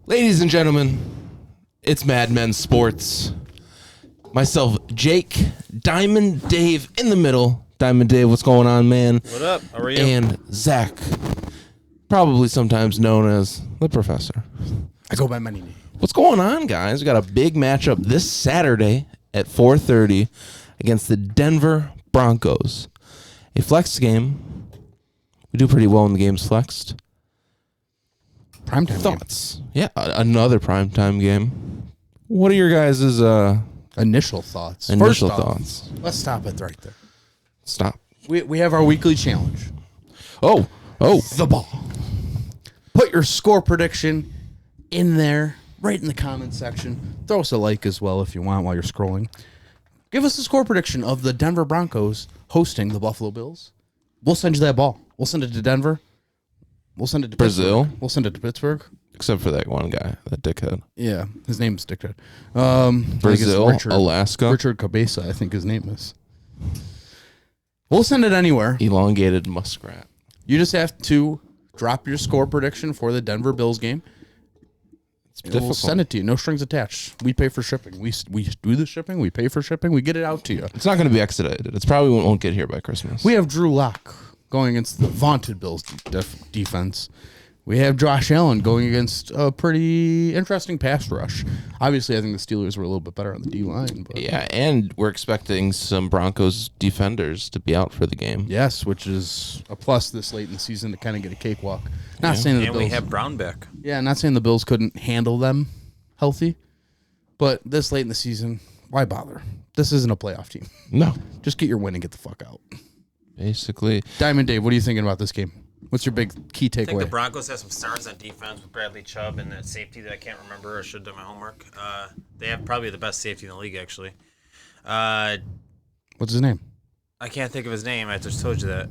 Ladies and gentlemen, it's Madmen Sports. Myself, Jake, Diamond Dave in the middle. Diamond Dave, what's going on, man? What up? How are you? And Zach, probably sometimes known as the Professor. I go by my name. What's going on, guys? We got a big matchup this Saturday at 4:30 against the Denver Broncos. A flex game. We do pretty well when the game's flexed. Primetime Thoughts? Yeah, another primetime game. What are your guys' initial thoughts? initial First off, thoughts? let's stop it right there. Stop. We have our weekly challenge. Oh. The ball. Put your score prediction in there, right in the comment section. Throw us a like as well if you want while you're scrolling. Give us a score prediction of the Denver Broncos hosting the Buffalo Bills. We'll send you that ball. We'll send it to Denver. We'll send it to Brazil? Pittsburgh. We'll send it to Pittsburgh. Except for that one guy, that dickhead. Yeah, his name's Dickhead. Brazil, Alaska. Richard Cabeza, I think his name is. We'll send it anywhere. Elongated muskrat. You just have to drop your score prediction for the Denver Bills game. And we'll send it to you. No strings attached. We pay for shipping. We do the shipping. We pay for shipping. We get it out to you. It's not going to be expedited. It's probably won't get here by Christmas. We have Drew Lock going against the vaunted Bills defense. We have Josh Allen going against a pretty interesting pass rush. Obviously, I think the Steelers were a little bit better on the D-line. But Yeah, and we're expecting some Broncos defenders to be out for the game. yes, which is a plus this late in the season to kind of get a cakewalk. Not saying the And Bills. we have Brown back. Yeah, not saying the Bills couldn't handle them healthy, but this late in the season, why bother? This isn't a playoff team. No. Just get your win and get the fuck out. Basically. Diamond Dave, what are you thinking about this game? What's your big key I think the takeaway? Broncos have some stars on defense with Bradley Chubb and that safety that I can't remember. I should have done my homework. They have probably the best safety in the league, actually. What's his name? I can't think of his name. I just told you that.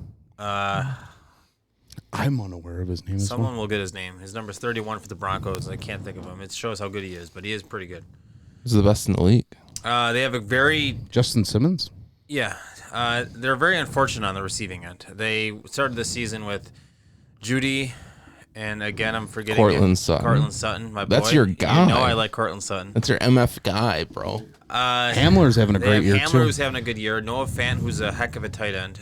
I'm unaware of his name as Someone well. will get his name. His number's 31 for the Broncos. I can't think of him. It shows how good he is, but he is pretty good. This is the best in the league. They have a very Justin Simmons? Yeah, they're very unfortunate on the receiving end. They started the season with Judy, and again, I'm forgetting Cortland Sutton. Cortland Sutton, my boy. That's your guy. You know I like Cortland Sutton. That's your MF guy, bro. Hamler's having a They great have year, Hamler, too. who's having a good year. Noah Fant, who's a heck of a tight end.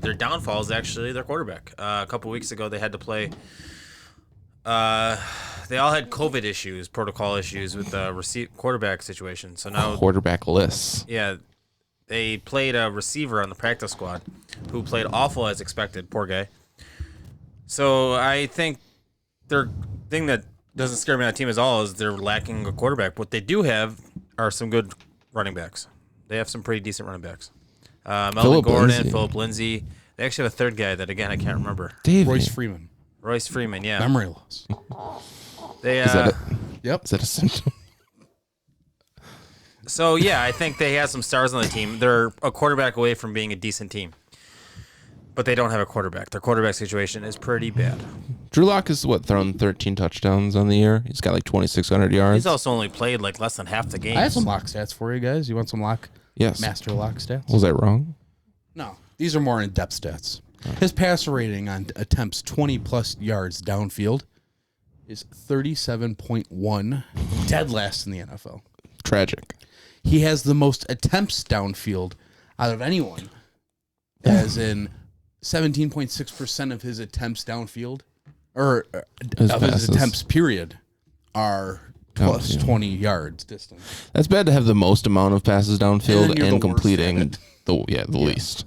Their downfall is actually their quarterback. A couple weeks ago, they had to play. They all had COVID issues, protocol issues with the quarterback situation. So now Quarterback lists. yeah, they played a receiver on the practice squad who played awful as expected. Poor guy. So I think their thing that doesn't scare me on the team at all is they're lacking a quarterback. What they do have are some good running backs. They have some pretty decent running backs. Melvin Phillip Gordon, Lindsay. Philip Lindsay. They actually have a third guy that, again, I can't remember. Davey. Royce Freeman. Royce Freeman, yeah. Memory loss. They, Is that Yep. is that a symptom? So, yeah, I think they have some stars on the team. They're a quarterback away from being a decent team. But they don't have a quarterback. Their quarterback situation is pretty bad. Drew Lock has, thrown 13 touchdowns on the year? He's got like 2,600 yards. He's also only played like less than half the games. I have some lock stats for you guys. You want some Yes. master lock stats? Was I wrong? No. These are more in-depth stats. His passer rating on attempts 20-plus yards downfield is 37.1, dead last in the NFL. Tragic. He has the most attempts downfield out of anyone, as in 17.6% of his attempts downfield, or His of his passes. attempts, period, are plus Downfield. 20 yards distance. That's bad to have the most amount of passes downfield And you're and the worst at completing it. the least.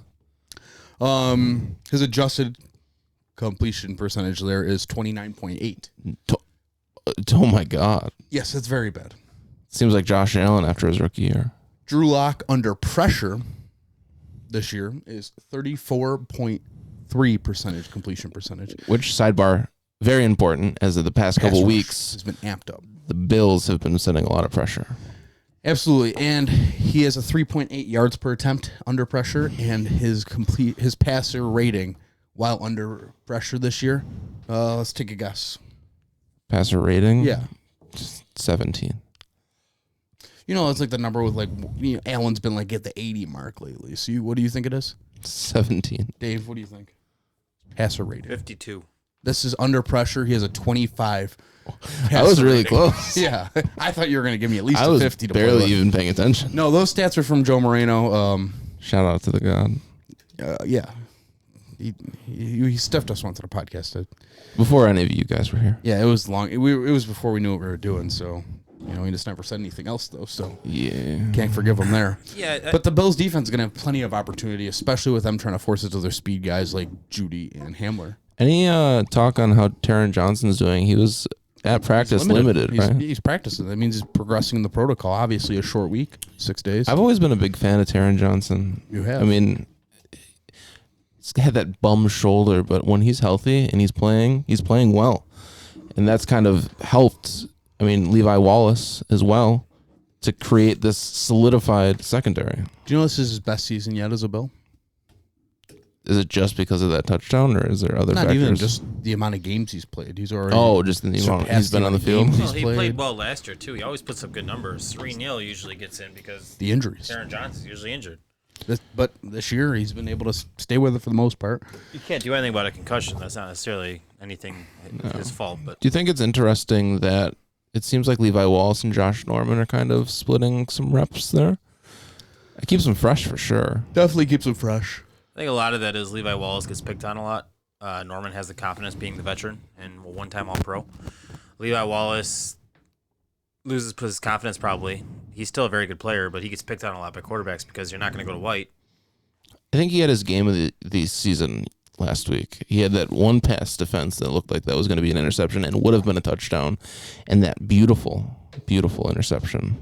His adjusted completion percentage there is 29.8. Oh my God. Yes, that's very bad. Seems like Josh Allen after his rookie year. Drew Lock under pressure this year is 34.3% completion percentage. Which, sidebar, very important, as of the past Pass couple rush weeks, has been amped up. the Bills have been sending a lot of pressure. Absolutely, and he has a 3.8 yards per attempt under pressure, and his passer rating while under pressure this year. Let's take a guess. Passer rating? Yeah, 17. you know it's like the number with Allen's been like at the 80 mark lately. So what do you think it is, 17. Dave? What do you think? Passer rating 52. This is under pressure. He has a 25. I was really rating. close. Yeah, I thought you were going to give me at least I a was 50 to play barely with. even paying attention. No, those stats are from Joe Moreno. Shout out to the god. Yeah, he stiffed us once on a podcast. Before any of you guys were here. Yeah, it was long. It was before we knew what we were doing. So, he just never said anything else though. So Yeah. can't forgive him there. Yeah, But the Bills defense is going to have plenty of opportunity, especially with them trying to force it to their speed guys like Judy and Hamler. Any talk on how Taryn Johnson's doing? He was at practice limited, right? He's practicing. That means he's progressing in the protocol. Obviously, a short week, 6 days. I've always been a big fan of Taryn Johnson. You have. I mean, he's had that bum shoulder, but when he's healthy and he's playing well. And that's kind of helped, Levi Wallace as well, to create this solidified secondary. Do you know this is his best season yet as a Bill? Is it just because of that touchdown, or is there other Not factors? even just the amount of games he's played. He's already just the amount surpassed he's been on the field. games well, he's he played. played well last year too. He always puts up good numbers. 3-0 usually gets in because The injuries. Taryn Johnson's usually injured. But this year, he's been able to stay with it for the most part. You can't do anything about a concussion. That's not necessarily anything his fault. But Do you think it's interesting that it seems like Levi Wallace and Josh Norman are kind of splitting some reps there? It keeps them fresh for sure. Definitely keeps him fresh. I think a lot of that is Levi Wallace gets picked on a lot. Norman has the confidence being the veteran and a one-time All-Pro. Levi Wallace loses his confidence probably. He's still a very good player, but he gets picked on a lot by quarterbacks because you're not going to go to White. I think he had his game of the season last week. He had that one pass defense that looked like that was going to be an interception and would have been a touchdown, and that beautiful, beautiful interception.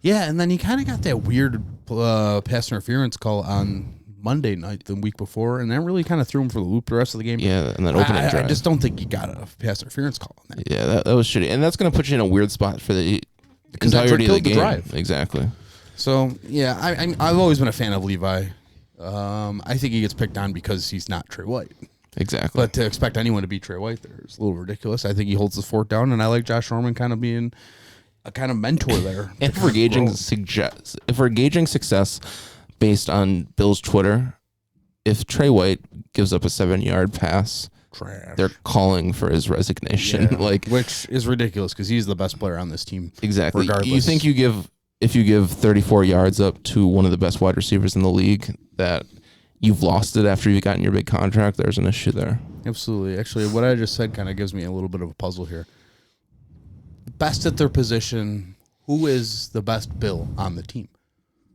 Yeah, and then he kind of got that weird pass interference call on Monday night the week before, and that really kind of threw him for the loop the rest of the game. Yeah, and that opening drive. I just don't think he got a pass interference call on that. Yeah, that was shitty. And that's going to put you in a weird spot for the Because that's what entirety of the killed the game. drive. Exactly. So, yeah, I've always been a fan of Levi. I think he gets picked on because he's not Trey White. Exactly. But to expect anyone to be Trey White there is a little ridiculous. I think he holds the fort down, and I like Josh Norman kind of being a kind of mentor there. And if we're gauging success based on Bill's Twitter, if Trey White gives up a 7-yard pass, Trash. they're calling for his resignation. Yeah, which is ridiculous because he's the best player on this team. Exactly. Regardless. You think if you give 34 yards up to one of the best wide receivers in the league, that you've lost it after you've gotten your big contract? There's an issue there. Absolutely. Actually, what I just said kind of gives me a little bit of a puzzle here. Best at their position, who is the best Bill on the team?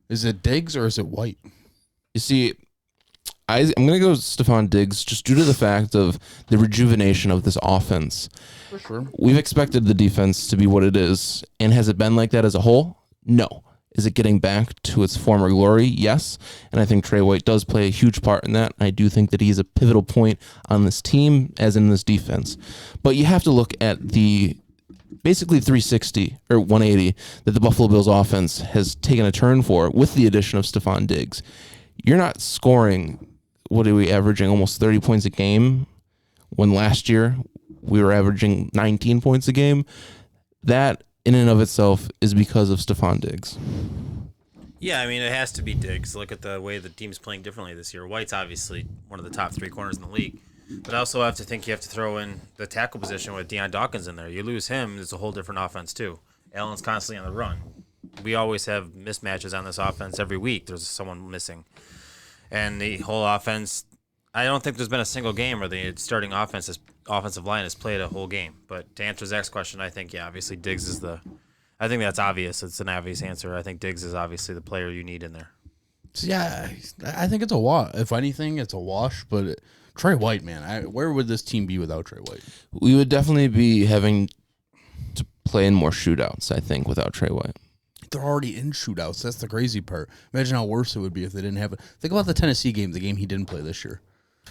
Is it Diggs or is it White? You see, I'm going to go Stefon Diggs just due to the fact of the rejuvenation of this offense. For sure. We've expected the defense to be what it is, and has it been like that as a whole? No. Is it getting back to its former glory? Yes. And I think Trey White does play a huge part in that. I do think that he's a pivotal point on this team as in this defense. But you have to look at the basically 360 or 180 that the Buffalo Bills offense has taken a turn for with the addition of Stefon Diggs. You're not scoring, what are we averaging, almost 30 points a game, when last year we were averaging 19 points a game. That in and of itself is because of Stefon Diggs. Yeah, it has to be Diggs. Look at the way the team's playing differently this year. White's obviously one of the top 3 corners in the league. But I also have to think you have to throw in the tackle position with Deion Dawkins in there. You lose him, it's a whole different offense too. Allen's constantly on the run. We always have mismatches on this offense every week. There's someone missing. And the whole offense, I don't think there's been a single game where the starting offensive line has played a whole game. But to answer Zach's question, I think, obviously Diggs is I think that's obvious. It's an obvious answer. I think Diggs is obviously the player you need in there. So yeah, I think it's a wash. If anything, it's a wash. But Trey White, man, where would this team be without Trey White? We would definitely be having to play in more shootouts, I think, without Trey White. They're already in shootouts. That's the crazy part. Imagine how worse it would be if they didn't have it. Think about the Tennessee game, the game he didn't play this year.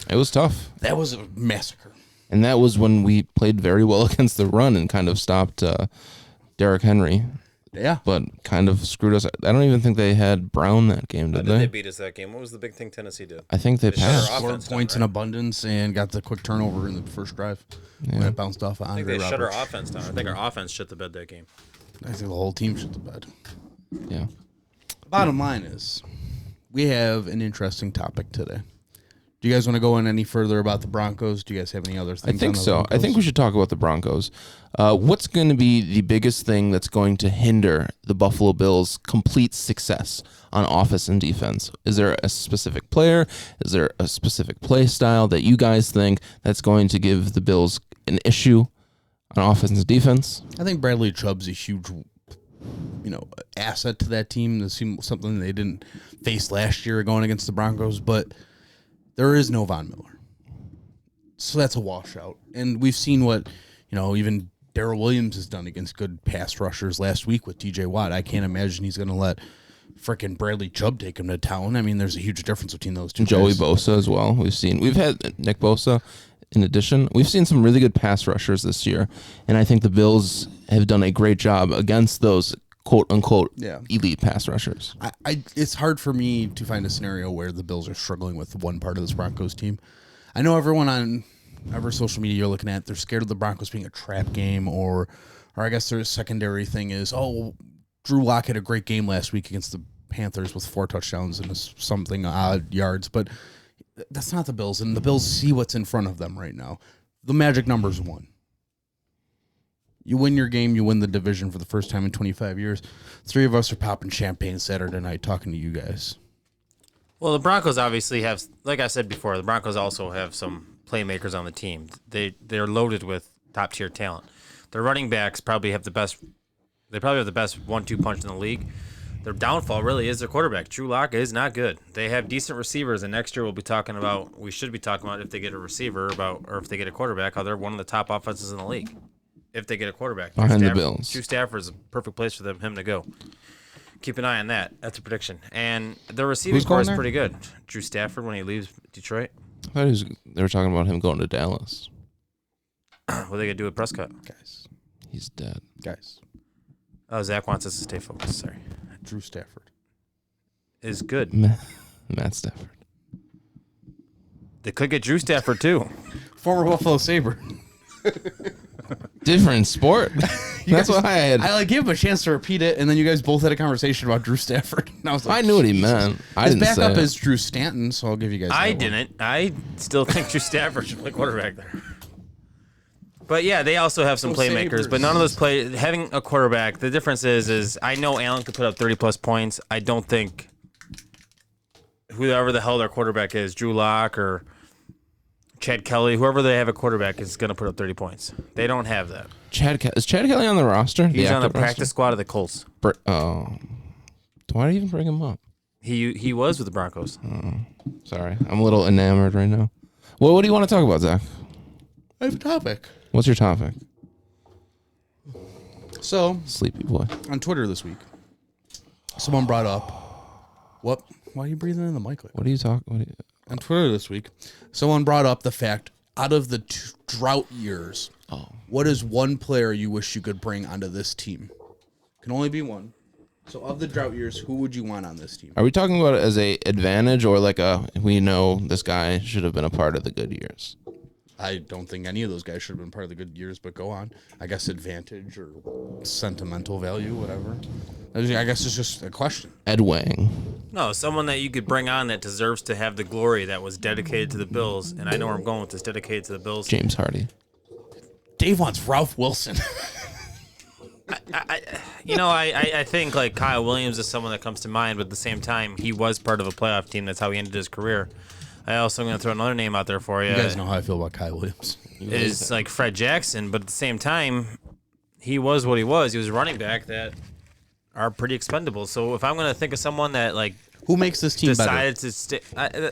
It was tough. That was a massacre. And that was when we played very well against the run and kind of stopped Derrick Henry. Yeah. But kind of screwed us. I don't even think they had Brown that game, did They they? beat us that game. What was the big thing Tennessee did? I think they They shut our passed. offense Scored down, points in right? abundance and got the quick turnover in the first drive when it bounced off of I think Andre they shut Roberts. our offense down. I think our offense shut the bed that game. I think the whole team shit the bed. Yeah. Bottom line is, we have an interesting topic today. Do you guys want to go in any further about the Broncos? Do you guys have any other things? I think on the so. Broncos? I think we should talk about the Broncos. What's going to be the biggest thing that's going to hinder the Buffalo Bills' complete success on offense and defense? Is there a specific player? Is there a specific play style that you guys think that's going to give the Bills an issue on offense and defense? I think Bradley Chubb's a huge, asset to that team. This seemed something they didn't face last year going against the Broncos, but there is no Von Miller. So that's a washout. And we've seen what, even Darrell Williams has done against good pass rushers last week with TJ Watt. I can't imagine he's going to let frickin' Bradley Chubb take him to town. I mean, there's a huge difference between those two Joey guys. Bosa as well. We've had Nick Bosa. In addition, we've seen some really good pass rushers this year, and I think the Bills have done a great job against those quote-unquote elite pass rushers. It's hard for me to find a scenario where the Bills are struggling with one part of this Broncos team. I know everyone on every social media you're looking at, they're scared of the Broncos being a trap game, or I guess their secondary thing is, Drew Lock had a great game last week against the Panthers with 4 touchdowns and something odd yards, but that's not the Bills, and the Bills see what's in front of them right now. The magic number's 1. You win your game, you win the division for the first time in 25 years. 3 of us are popping champagne Saturday night talking to you guys. Well, the Broncos obviously have, like I said before, the Broncos also have some playmakers on the team. They're loaded with top-tier talent. Their running backs probably have the best 1-2 punch in the league. Their downfall really is their quarterback. Drew Lock is not good. They have decent receivers, and next year we should be talking about if they get a receiver or if they get a quarterback, how they're one of the top offenses in the league. If they get a quarterback. Behind the Bills. Drew Stafford's a perfect place for him to go. Keep an eye on that. That's a prediction. And the receiving core is pretty good. Drew Stafford when he leaves Detroit. I thought they were talking about him going to Dallas. What are they going to do with Prescott? Guys. He's dead. Guys. Oh, Zach wants us to stay focused. Sorry. Drew Stafford Is good. Matt Stafford. They could get Drew Stafford, too. Former Buffalo Sabre. Different sport. That's why I had. I gave him a chance to repeat it, and then you guys both had a conversation about Drew Stafford. And I was like, I knew what he meant. His backup is Drew Stanton, so I'll give you guys. I didn't. I still think Drew Stafford should play quarterback there. But yeah, they also have some playmakers, Sabres. but none of those having a quarterback. The difference is I know Allen could put up 30+ points. I don't think whoever the hell their quarterback is, Drew Lock or Chad Kelly, whoever they have a quarterback is going to put up 30 points. They don't have that. Is Chad Kelly on the roster? He's on the active practice squad of the Colts. Why did you even bring him up? He was with the Broncos. Sorry, I'm a little enamored right now. Well, what do you want to talk about, Zach? I have a topic. What's your topic? So, Sleepy boy. on Twitter this week, someone brought up, what? Why are you breathing in the mic? What are you talking? On Twitter this week, someone brought up the fact, out of the drought years, what is one player you wish you could bring onto this team? Can only be one. So of the drought years, who would you want on this team? Are we talking about it as a advantage or like we know this guy should have been a part of the good years? I don't think any of those guys should have been part of the good years, but go on. I guess advantage or sentimental value, whatever. I guess it's just a question. Ed Wang. No, someone that you could bring on that deserves to have the glory that was dedicated to the Bills. And I know where I'm going with this, dedicated to the Bills. James Hardy. Dave wants Ralph Wilson. I think like Kyle Williams is someone that comes to mind, but at the same time, he was part of a playoff team. That's how he ended his career. I also am going to throw another name out there for you. You guys know how I feel about Kyle Williams. Is like Fred Jackson, but at the same time, he was what he was. He was a running back that are pretty expendable. So if I'm going to think of someone that like Who makes this team decided better? to stay,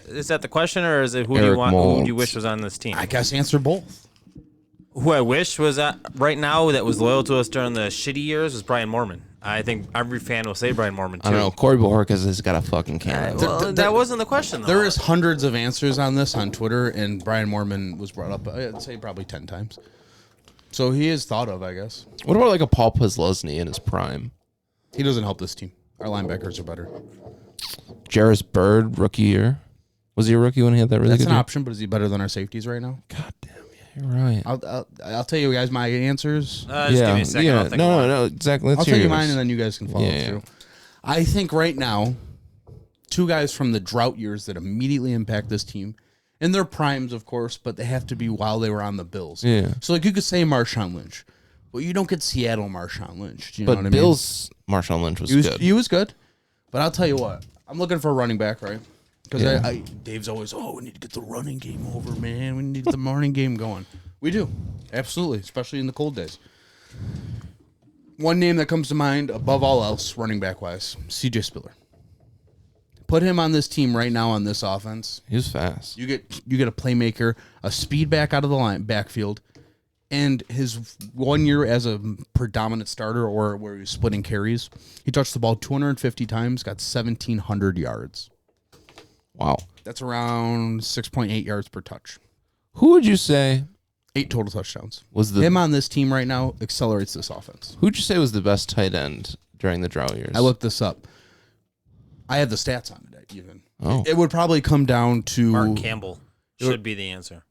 is that the question, or is it who Eric do you Moulds. wish was on this team? I guess answer both. Who I wish was right now that was loyal to us during the shitty years was Brian Moorman. I think every fan will say Brian Moorman too. I don't know. Corey Bojorquez has got a fucking cannon. Well, that wasn't the question, though. There is hundreds of answers on this on Twitter, and Brian Moorman was brought up, I'd say probably 10 times. So he is thought of, I guess. What about like a Paul Posluszny in his prime? He doesn't help this team. Our linebackers are better. Jarris Bird, rookie year. Was he a rookie when he had that really That's good an year? option, but is he better than our safeties right now? God damn, yeah, you're right. I'll tell you guys my answers. Just give me a second. I'll think about it. No, exactly. Let's I'll hear tell you yours. mine, and then you guys can follow Yeah, through. I think right now, two guys from the drought years that immediately impact this team In their primes, of course, but they have to be while they were on the Bills. Yeah. So, like, you could say Marshawn Lynch, but you don't get Seattle Marshawn Lynch. Do you know what I But mean? Bills Marshawn Lynch was, good. He was good. But I'll tell you what. I'm looking for a running back, right? Because Yeah. Dave's always, we need to get the running game over, man. We need to get the morning game going. We do. Absolutely. Especially in the cold days. One name that comes to mind above all else, running back-wise, C.J. Spiller. Put him on this team right now on this offense. He was fast. You get a playmaker, a speed back out of the backfield, and his 1 year as a predominant starter or where he was splitting carries, he touched the ball 250 times, got 1,700 yards. Wow. That's around 6.8 yards per touch. Who would you say 8 total touchdowns. was the Him on this team right now accelerates this offense. Who'd you say was the best tight end during the drought years? I looked this up. I had the stats on it even. Oh. It would probably come down to Mark Campbell should be the answer.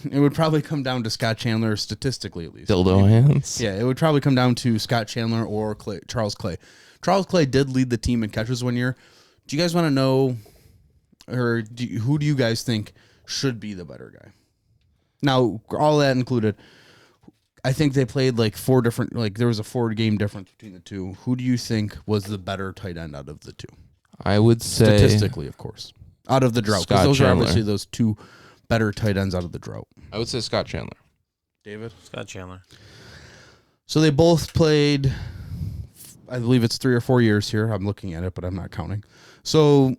It would probably come down to Scott Chandler, statistically at least. Dildo hands. Yeah, it would probably come down to Scott Chandler or Charles Clay. Charles Clay did lead the team in catches 1 year. Do you guys want to know, or who do you guys think should be the better guy? Now, all that included, I think they played like 4 different, like there was a 4-game difference between the two. Who do you think was the better tight end out of the two? I would say Statistically, of course. Out of the drought. Because Scott those Chandler. are obviously those 2 better tight ends out of the drought. I would say Scott Chandler. David? Scott Chandler. So they both played, I believe it's 3 or 4 years here. I'm looking at it, but I'm not counting. So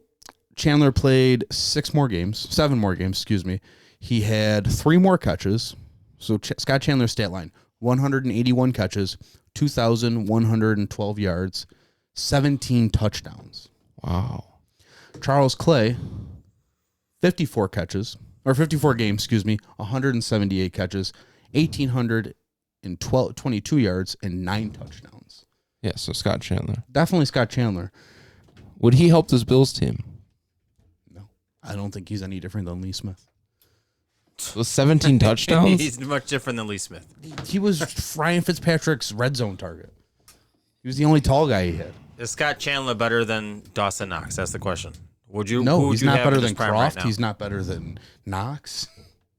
Chandler played 7 more games, excuse me. He had 3 more catches. So Scott Chandler's stat line, 181 catches, 2,112 yards, 17 touchdowns. Wow. Charles Clay, 54 games, 178 catches, 1,822 yards, and 9 touchdowns. Yeah, so Scott Chandler. Definitely Scott Chandler. Would he help this Bills team? No, I don't think he's any different than Lee Smith. With 17 touchdowns? He's much different than Lee Smith. He was Ryan Fitzpatrick's red zone target. He was the only tall guy he had. Is Scott Chandler better than Dawson Knox? That's the question. Would you? No, who would he's you not have better in his than prime Croft. right now? He's not better than Knox.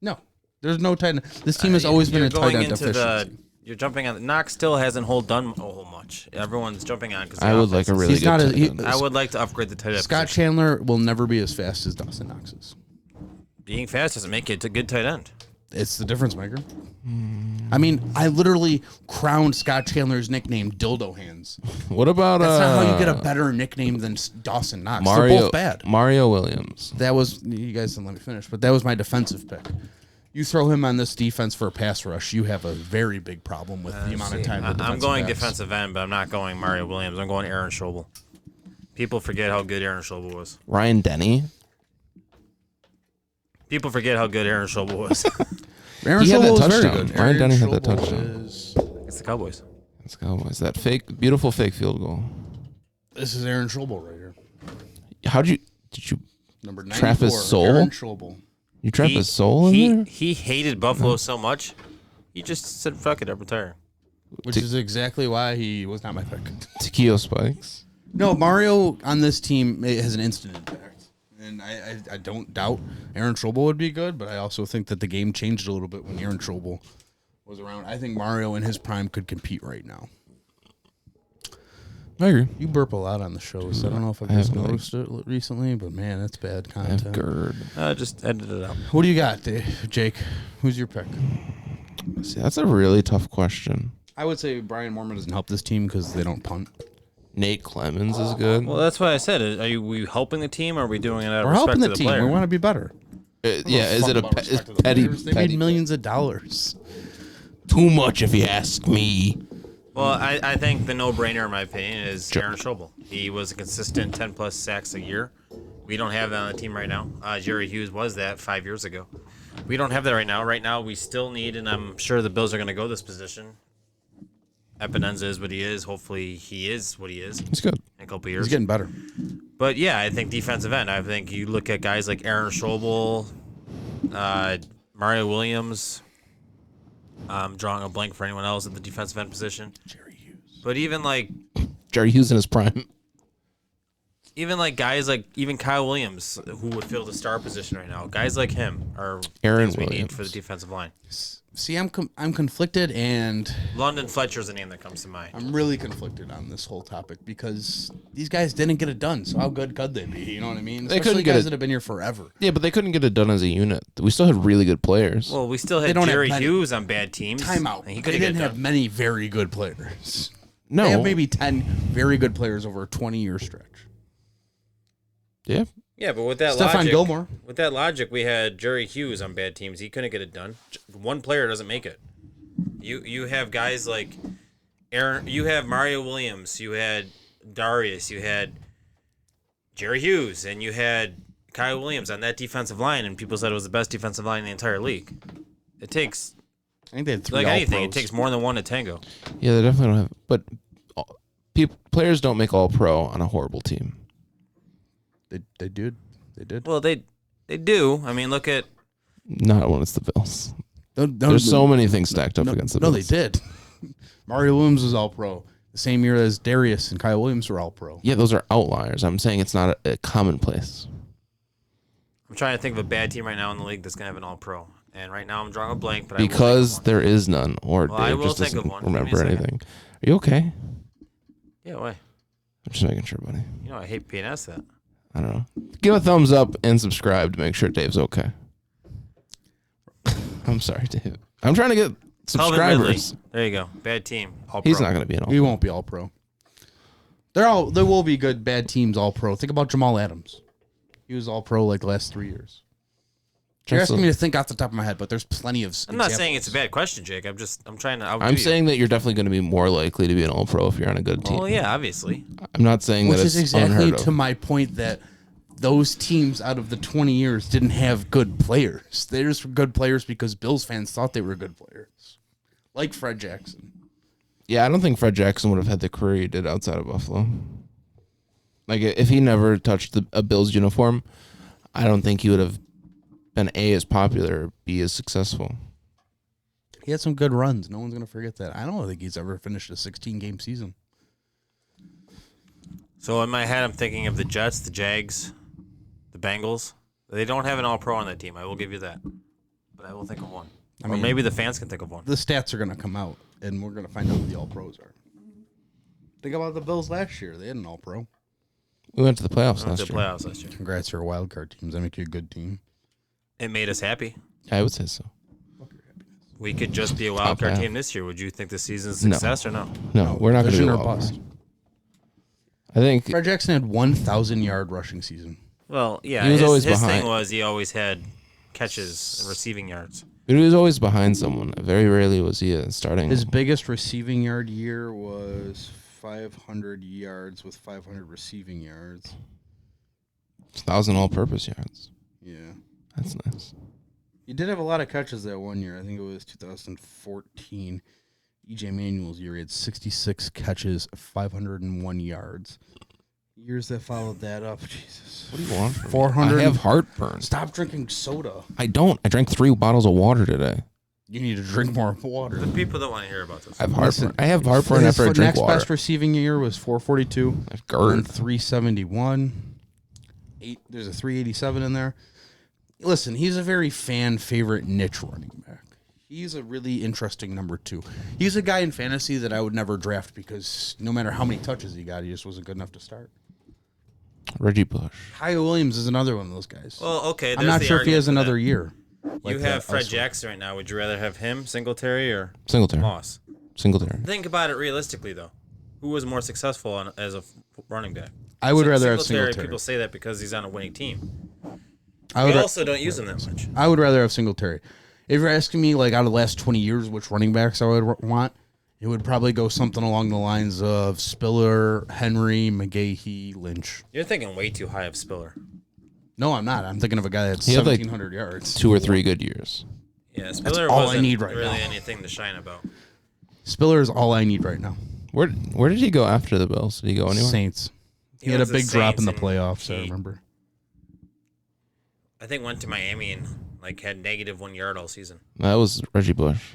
No, there's no tight end. This team has always been You're a tight going end into deficiency. You're jumping on. Knox still hasn't done a whole much. Everyone's jumping on because I would like a really He's good not a- tight he- end. I would like to upgrade the tight end. Scott position. Chandler will never be as fast as Dawson Knox is. Being fast doesn't make it a good tight end. It's the difference maker. I mean, I literally crowned Scott Chandler's nickname Dildo Hands. What about That's not how you get a better nickname than Dawson Knox. They're Mario both bad. Mario Williams? That was, you guys didn't let me finish, but that was my defensive pick. You throw him on this defense for a pass rush, you have a very big problem with the amount of time. I'm going defensive end, but I'm not going Mario Williams. I'm going Aaron Schobel. People forget how good Aaron Schobel was. Ryan Denny? People forget how good Aaron Schobel was. Aaron He had that Schobel was very touchdown. good. Ryan Aaron Denny had that Schobel touchdown. It's the Cowboys. Let's go. Is that beautiful fake field goal? This is Aaron Schobel right here. Did you Number Travis 94, Soul? Aaron Schobel. You trap his soul in there? He hated Buffalo so much, he just said, fuck it, I'm retiring. Which is exactly why he was not my pick. Tequila spikes. No, Mario on this team has an instant impact. And I don't doubt Aaron Schobel would be good, but I also think that the game changed a little bit when Aaron Schobel was around. I think Mario in his prime could compete right now. I agree. You burp a lot on the shows. I don't know if I've just noticed it recently, but man, that's bad I have content. GERD. Just edit it out. What do you got, Jake? Who's your pick? See, that's a really tough question. I would say Brian Mormon doesn't help this team because they don't punt. Nate Clemens is good. Well, that's why I said, we helping the team, or are we doing it out of We're respect helping to the the team. player? We want to be better. Yeah, is it Is petty? They made millions of dollars. Too much, if you ask me. Well, I think the no-brainer, in my opinion, is Aaron Schobel. He was a consistent 10-plus sacks a year. We don't have that on the team right now. Jerry Hughes was that 5 years ago. We don't have that right now. Right now, we still need, and I'm sure the Bills are going to go this position. Epinenza is what he is. Hopefully, he is what he is in He's good. a couple of years. He's getting better. But yeah, I think defensive end. I think you look at guys like Aaron Schobel, Mario Williams. I'm drawing a blank for anyone else at the defensive end position. Jerry Hughes. But even like Jerry Hughes in his prime. even like guys like even Kyle Williams, who would fill the star position right now. Guys like him are Aaron things we need Williams. for the defensive line. See, I'm conflicted, and London Fletcher's a name that comes to mind. I'm really conflicted on this whole topic because these guys didn't get it done. So how good could they be? You know what I mean? They Especially couldn't get guys it- that have been here forever. Yeah, but they couldn't get it done as a unit. We still had really good players. Well, we still They had don't have Jerry many- Hughes on bad teams. Timeout. And he They couldn't didn't get it have done. many very good players. No. They have maybe 10 very good players over a 20-year stretch. Yeah. Yeah, but with that Stefon logic, Gilmore. with that logic, we had Jerry Hughes on bad teams. He couldn't get it done. One player doesn't make it. You have guys like Aaron. You have Mario Williams. You had Darius. You had Jerry Hughes, and you had Kyle Williams on that defensive line. And people said it was the best defensive line in the entire league. It takes I think they had 3 like anything. It All-Pros. takes more than one to tango. Yeah, they definitely don't have. But players don't make all pro on a horrible team. They did. They did. Well, they do. I mean, look at Not when it's the Bills. No, There's so many things stacked up against the No, Bills. they did. Mario Williams was All-Pro the same year as Darius and Kyle Williams were All-Pro. Yeah, those are outliers. I'm saying it's not a commonplace. I'm trying to think of a bad team right now in the league that's gonna have an All-Pro. And right now I'm drawing a blank, but I Because will think of there is none, or Well, I Dave will just think of doesn't one. Give me a remember second. anything. Are you okay? one. Yeah, why? I'm just making sure, buddy. You know I hate being asked that. I don't know. Give a thumbs up and subscribe to make sure Dave's okay. I'm sorry, Dave. I'm trying to get Calvin Ridley. subscribers. There you go. Bad team. All He's pro. not going to be an all. He won't be All-Pro. There will be good bad teams All-Pro. Think about Jamal Adams. He was All-Pro like the last 3 years. You're Just asking me to think off the top of my head, but there's plenty of. I'm not saying it's a bad question, Jake. I'm trying to. I'm saying that you're definitely going to be more likely to be an all-pro if you're on a good team. Well, yeah, obviously. I'm not saying Which that is it's exactly unheard of. to my point that those teams out of the 20 years didn't have good players. They just were good players because Bills fans thought they were good players, like Fred Jackson. Yeah, I don't think Fred Jackson would have had the career he did outside of Buffalo. Like, if he never touched a Bills uniform, I don't think he would have been A, as popular, or B, as successful. He had some good runs. No one's going to forget that. I don't think he's ever finished a 16-game season. So in my head, I'm thinking of the Jets, the Jags, the Bengals. They don't have an All-Pro on that team. I will give you that. But I will think of one. Or mean- maybe the fans can think of one. The stats are going to come out, and we're going to find out who the All-Pros are. Think about the Bills last year. They had an All-Pro. We went to the playoffs Went last to the year. playoffs last year. Congrats to our wild card teams. That make you a good team. It made us happy. I would say so. We could just be a wild card half. team this year. Would you think the season's a No. success or no? No, we're not going to Vision do or well. bust. I think Fred Jackson had 1,000-yard rushing season. Well, yeah. He was always his behind. thing was he always had catches and receiving yards. he was always behind someone. Very rarely was he starting. His biggest receiving yard year was 500 yards with 500 receiving yards. 1,000 all-purpose yards. Yeah. That's nice. He did have a lot of catches that one year. I think it was 2014. EJ Manuel's year, he had 66 catches, 501 yards. Years that followed that up, Jesus. What do you want from me? 400. I have heartburn. Stop drinking soda. I don't. I drank 3 bottles of water today. You need to drink more water. The people that want to hear about this. I have heartburn. Listen, I have heartburn His after I drink next water. best receiving year was 442. I have And GERD. 371. There's a 387 in there. Listen, he's a very fan favorite niche running back. He's a really interesting number 2. He's a guy in fantasy that I would never draft because no matter how many touches he got, he just wasn't good enough to start. Reggie Bush. Kyle Williams is another one of those guys. Well, okay. I'm not there's the sure if he argument has for another that. year. You like have that Fred elsewhere. Jackson right now. Would you rather have him, Singletary, or Singletary. Moss? Singletary. Think about it realistically, though. Who was more successful as a running back? I would rather have Singletary. Singletary. People say that because he's on a winning team. I We would, also don't use him that much. I would rather have Singletary. If you're asking me, like, out of the last 20 years, which running backs I would want, it would probably go something along the lines of Spiller, Henry, McGahee, Lynch. You're thinking way too high of Spiller. No, I'm not. I'm thinking of a guy that's He had, like, 1,700 yards. 2 or 3 good years. Yeah, Spiller all I wasn't need right really now. anything to shine about. Spiller is all I need right now. Where did he go after the Bills? Did he go anywhere? Saints. He He had a went to the big drop in the Saints, playoffs, I and remember. I think went to Miami and had -1 yard all season. That was Reggie Bush.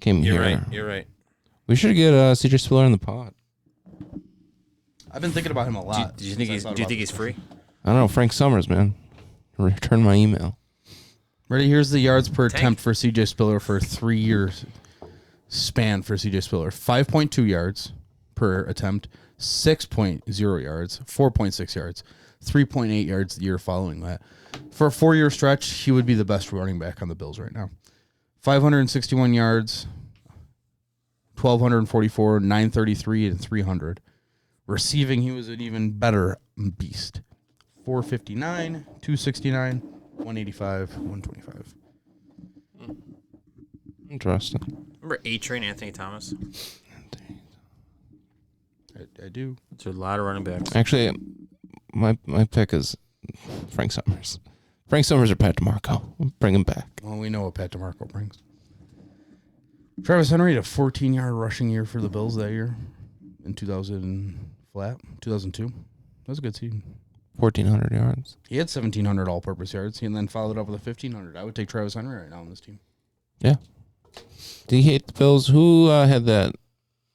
Came You're here. right. You're right. We should get CJ Spiller in the pod. I've been thinking about him a lot. Do you think he's free? I don't know. Frank Summers, man. Return my email. Ready? Here's the yards per attempt for CJ Spiller for 3 years span for CJ Spiller. 5.2 yards per attempt, 6.0 yards, 4.6 yards, 3.8 yards the year following that. For a 4-year stretch, he would be the best running back on the Bills right now. 561 yards, 1,244, 933, and 300. Receiving, he was an even better beast. 459, 269, 185, 125. Interesting. Remember A-Train Anthony Thomas? I do. There's a lot of running backs. Actually, my pick is Frank Summers. Frank Summers or Pat DeMarco. Bring him back. Well, we know what Pat DeMarco brings. Travis Henry had a 14-yard rushing year for the Bills that year in 2002. That was a good season. 1,400 yards. He had 1,700 all-purpose yards, and then followed up with a 1,500. I would take Travis Henry right now on this team. Yeah. Do you hate the Bills? Who had that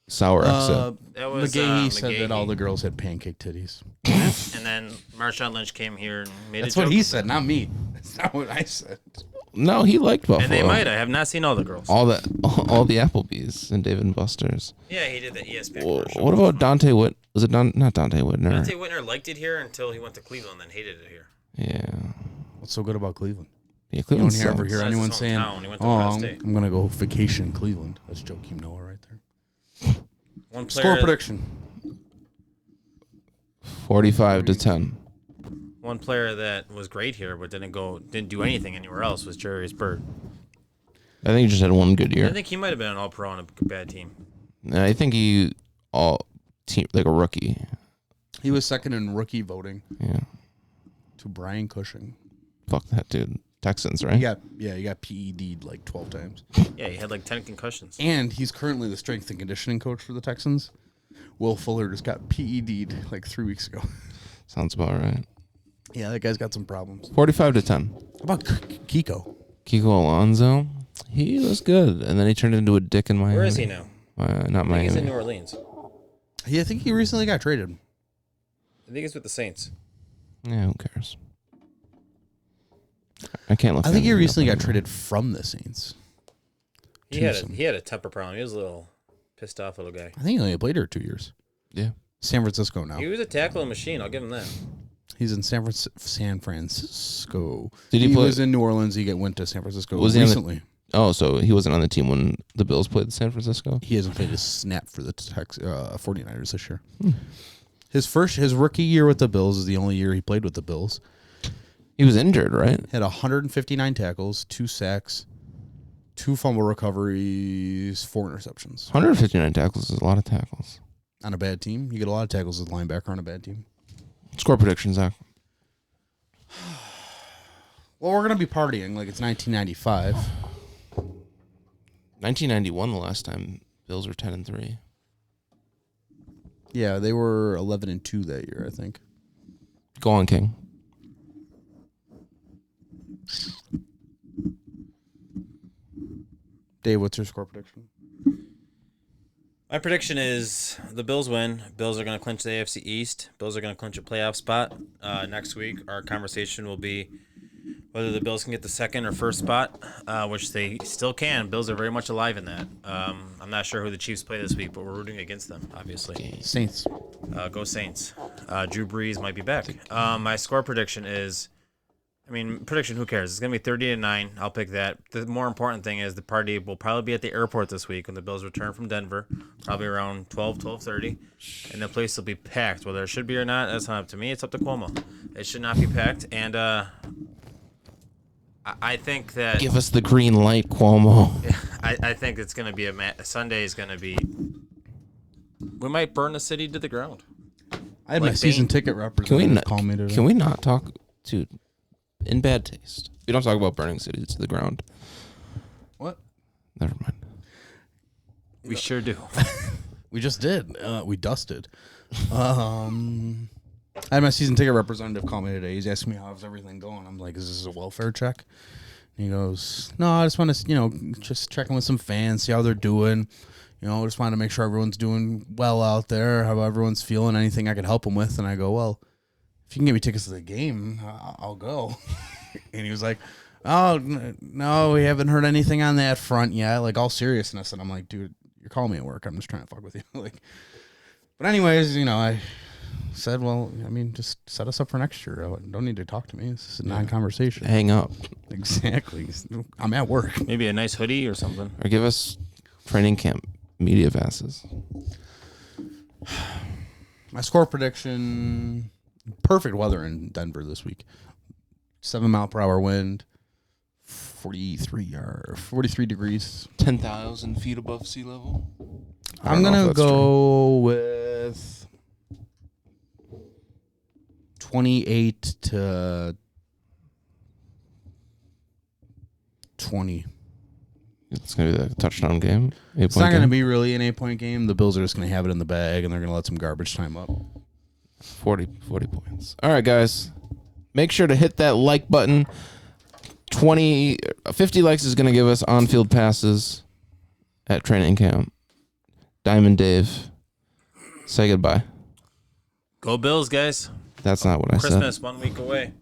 sour exit? That was McGahee said McGahee. that all the girls had pancake titties. And then Marshawn Lynch came here and made That's a joke. what he said, not me. That's not what I said. No, he liked Buffalo. And they might. I have not seen all the girls. all the Applebee's and Dave and Buster's. Yeah, he did the ESPN Well, commercial. what about Dante Whit? Was it not Dante Whitner? Dante Whitner liked it here until he went to Cleveland, then hated it here. Yeah. What's so good about Cleveland? Yeah, You Cleveland don't ever sucks. hear That's anyone his saying, hometown. He went to "Oh, Ohio I'm State." going to go vacation in Cleveland." That's Joakim Noah right there. One player, Score prediction. 45-10. One player that was great here but didn't do anything anywhere else was Jarius Byrd. I think he just had one good year. I think he might have been an all-pro on a bad team. I think he like a rookie. He was second in rookie voting Yeah. to Brian Cushing. Fuck that dude. Texans, right? He got PED'd like 12 times. Yeah, he had like 10 concussions. And he's currently the strength and conditioning coach for the Texans. Will Fuller just got PED'd like 3 weeks ago. Sounds about right. Yeah, that guy's got some problems. 45-10. How about Kiko? Kiko Alonso, he was good, and then he turned into a dick in Miami. Where is he now? Not I think Miami. he's in New Orleans. I think he recently got traded. I think he's with the Saints. Yeah, who cares? I can't look. I think he anything recently up got traded from the Saints. He had a temper problem. He was a little pissed off little guy. I think he only played there 2 years. Yeah. San Francisco now. He was a tackling machine. I'll give him that. He's in San Francisco. Did he he play- was in New Orleans. He went to San Francisco Was he on the- recently. Oh, so he wasn't on the team when the Bills played San Francisco? He hasn't played a snap for the 49ers this year. His rookie year with the Bills is the only year he played with the Bills. He was injured, right? Had 159 tackles, 2 sacks, 2 fumble recoveries, 4 interceptions. 159 tackles is a lot of tackles. On a bad team, you get a lot of tackles as a linebacker on a bad team. Score prediction, Zach. Well, we're going to be partying like it's 1995. 1991, the last time Bills were 10-3. Yeah, they were 11-2 that year, I think. Go on, King. Dave, what's your score prediction? My prediction is the Bills win. Bills are going to clinch the AFC East. Bills are going to clinch a playoff spot. Next week, our conversation will be whether the Bills can get the second or first spot, which they still can. Bills are very much alive in that. I'm not sure who the Chiefs play this week, but we're rooting against them, obviously. Saints. Go Saints. Drew Brees might be back. My score prediction is, prediction, who cares? It's going to be 30-9. I'll pick that. The more important thing is the party will probably be at the airport this week when the Bills return from Denver, probably around 12:30, and the place will be packed. Whether it should be or not, that's not up to me. It's up to Cuomo. It should not be packed, and I think that... Give us the green light, Cuomo. I think it's going to be Sunday is going to be... We might burn the city to the ground. I had Like my season Bane. ticket Can we representative not, call me today. can we not talk, dude, in bad taste? We don't talk about burning cities to the ground. What? Never mind. We sure do. We just did. We dusted. I had my season ticket representative call me today. He's asking me how's everything going. I'm like, is this a welfare check? And he goes, no, I just want to, just checking with some fans, see how they're doing. just wanted to make sure everyone's doing well out there, how everyone's feeling, anything I could help them with. And I go, well, if you can give me tickets to the game, I'll go. And he was like, oh, no, we haven't heard anything on that front yet. Like, all seriousness. And I'm like, dude, you're calling me at work. I'm just trying to fuck with you. But anyways, I said, well, just set us up for next year. I don't need to talk to me. This is a non-conversation. Hang up. Exactly. I'm at work. Maybe a nice hoodie or something. Or give us training camp media passes. My score prediction, perfect weather in Denver this week. 7 mile per hour wind, 43 degrees. 10,000 feet above sea level. I'm going to go with 28 to 20. It's going to be the touchdown game. It's not going to be really an 8-point game. The Bills are just going to have it in the bag, and they're going to let some garbage time up. 40 points. All right, guys. Make sure to hit that like button. 50 likes is going to give us on-field passes at training camp. Diamond Dave, say goodbye. Go Bills, guys. That's not what I said. Christmas 1 week away.